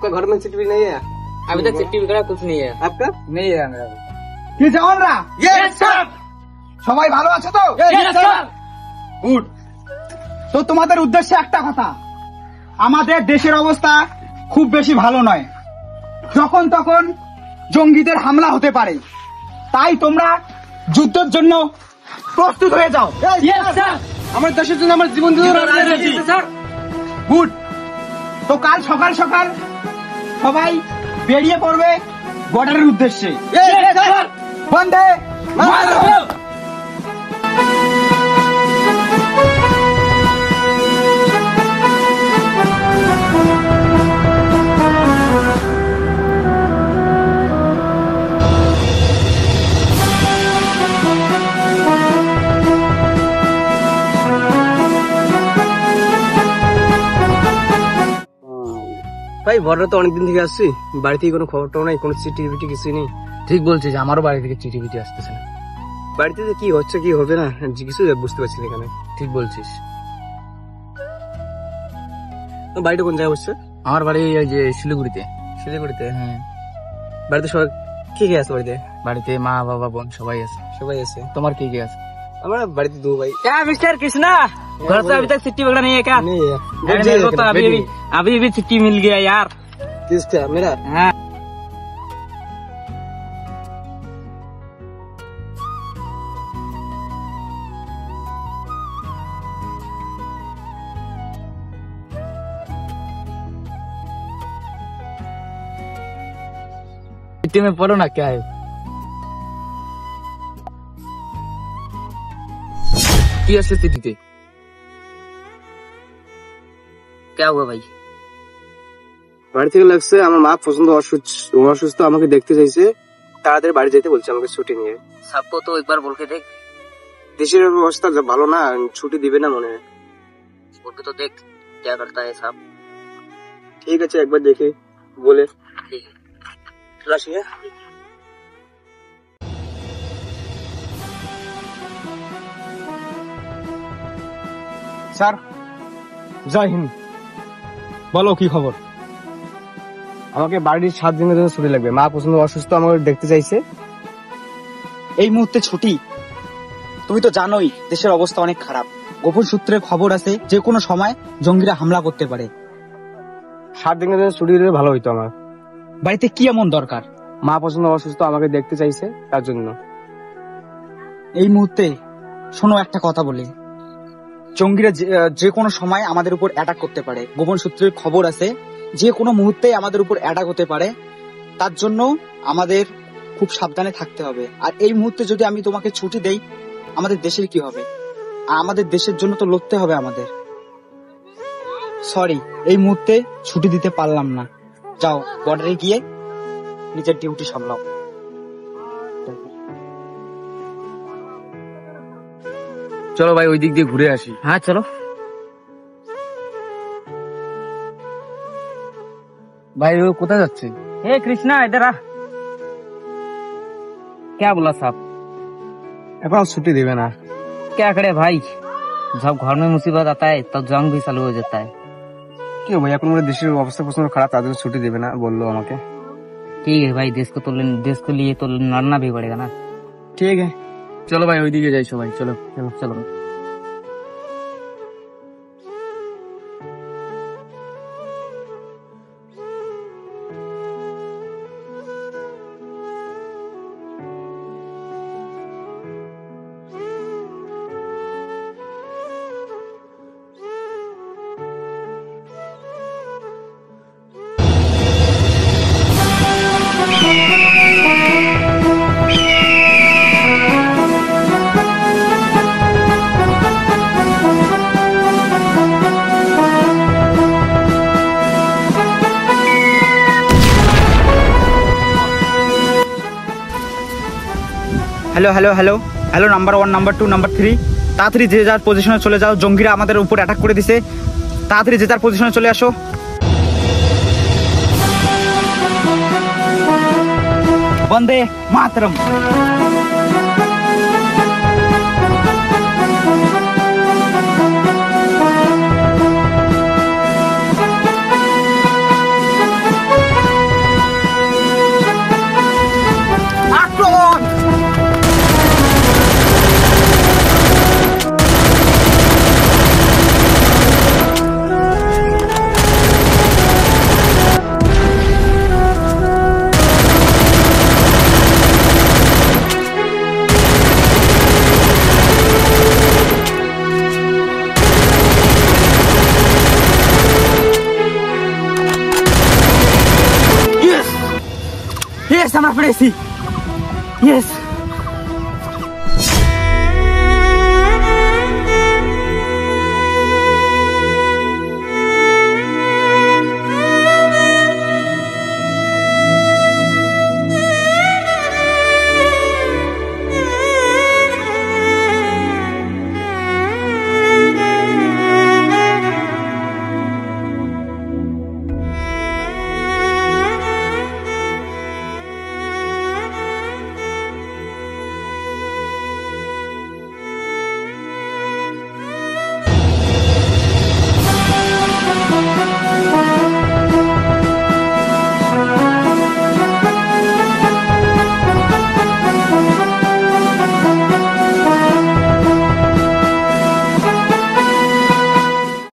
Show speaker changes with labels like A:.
A: आपका घर में सीसीटीवी नहीं है?
B: अभी तक सीसीटीवी वगैरह कुछ नहीं है।
A: आपका
B: नहीं है मेरा।
C: কি জওয়ানরা?
A: Yes sir.
C: সবাই ভালো আছে তো?
A: Yes sir.
C: গুড। তো তোমাদের উদ্দেশ্যে একটা কথা, আমাদের দেশের অবস্থা খুব বেশি ভালো নয়, যখন তখন জঙ্গিদের হামলা হতে পারে, তাই তোমরা যুদ্ধের জন্য প্রস্তুত হয়ে যাও।
A: Yes sir. हमारे देश जন্য আমার জীবন দিয়ে রাজি স্যার।
C: গুড। তো কাল সকাল সকাল সবাই বেরিয়ে পড়বে বর্ডারের উদ্দেশ্যে।
A: Yes sir.
C: বন্দে মাতরম।
A: ভাই বর্ডার তো অনেকদিন থেকে আসছি, বাড়ি থেকে কোনো খবরটাও নাই, কোনো চিঠি কিছুই নেই।
B: ঠিক বলছিস, আমারও বাড়ি থেকে চিঠি বিটি আসতেছে না।
A: বাড়িতে যে কি হচ্ছে কি হবে না কিছু বুঝতে পারছি না এখানে।
B: ঠিক বলছিস।
A: বাড়িটা কোন জায়গায় হচ্ছে?
B: আমার বাড়ি এই যে শিলিগুড়িতে।
A: শিলিগুড়িতে?
B: হ্যাঁ।
A: বাড়িতে সবাই কে কে আছে? বাড়িতে
B: বাড়িতে মা বাবা বোন সবাই আছে।
A: সবাই আছে।
B: তোমার কে কে আছে?
A: আমার বাড়িতে दो भाई।
B: क्या मिस्टर कृष्णा, घर से अभी तक चिट्ठी वगैरह नहीं है क्या?
A: नहीं है।
B: मेरे को तो अभी भी चिट्ठी मिल गया यार।
A: किसका? मेरा?
B: हाँ। चिट्ठी में पढ़ो ना क्या है। কি আছে চিঠিতে? क्या हुआ भाई?
A: বাড়ি থেকে লাগছে আমার মা পছন্দ অসুস্থ, আমাকে দেখতে চাইছে, তাড়াতাড়ি বাড়ি যেতে বলছে আমাকে ছুটি নিয়ে।
B: सबको तो एक बार बोल के देख।
A: দেশের অবস্থা ভালো না, ছুটি দিবে না মনে হয়।
B: बोल के तो देख क्या करता है साहब।
A: ঠিক আছে একবার দেখে বলে।
B: ठीक है।
A: চলে আসি।
C: স্যার জয় হিন্দ। বলো কি খবর?
A: আমাকে বাড়ির 7 দিনের জন্য ছুটি লাগবে, মা পছন্দ অসুস্থ, আমাকে দেখতে চাইছে।
C: এই মুহূর্তে ছুটি? তুমি তো জানোই দেশের অবস্থা অনেক খারাপ, গোপন সূত্রে খবর আছে যে কোনো সময় জঙ্গিরা হামলা করতে পারে।
A: 7 দিনের জন্য ছুটি দিলে ভালো হইতো আমার।
C: বাড়িতে কি এমন দরকার?
A: মা পছন্দ অসুস্থ, আমাকে দেখতে চাইছে, তার জন্য।
C: এই মুহূর্তে শোনো একটা কথা বলি, জঙ্গিরা যে কোনো সময় আমাদের উপর অ্যাটাক করতে পারে, গোপন সূত্রের খবর আছে যে কোনো মুহূর্তে আমাদের উপর অ্যাটাক হতে পারে, তার জন্য আমাদের খুব সাবধানে থাকতে হবে। আর এই মুহূর্তে যদি আমি তোমাকে ছুটি দেই, আমাদের দেশের কি হবে? আর আমাদের দেশের জন্য তো লড়তে হবে আমাদের। সরি, এই মুহূর্তে ছুটি দিতে পারলাম না। যাও বর্ডারে গিয়ে নিজের ডিউটি সামলাও।
B: चलो भाई ওই দিক দিয়ে ঘুরে আসি। हाँ चलो भाई। वो কোথায় যাচ্ছে? ए कृष्णा इधर आ। क्या बोला साहब?
A: এখন ছুটি দিবে না।
B: क्या करे भाई, जब घर में मुसीबत आता है तब जंग भी चालू हो जाता है।
A: কি ভাই, এখন আমাদের দেশের অবস্থা প্রচন্ড খারাপ, তার জন্য ছুটি দেবে না বললো আমাকে।
B: ठीक है भाई, देश के लिए तो लड़ना भी पड़ेगा ना।
A: ঠিক আছে
B: चलो भाई ওই দিকে যাই সবাই। चलो चलो चलो।
C: Hello hello hello hello, number 1, number 2, number 3, তাড়াতাড়ি যে যার পজিশনে চলে যাও। জঙ্গিরা আমাদের উপর অ্যাটাক করে দিছে, তাড়াতাড়ি যে যার পজিশনে চলে আসো। বন্দে মাতরম। আমরা পেরেছি। ইয়েস।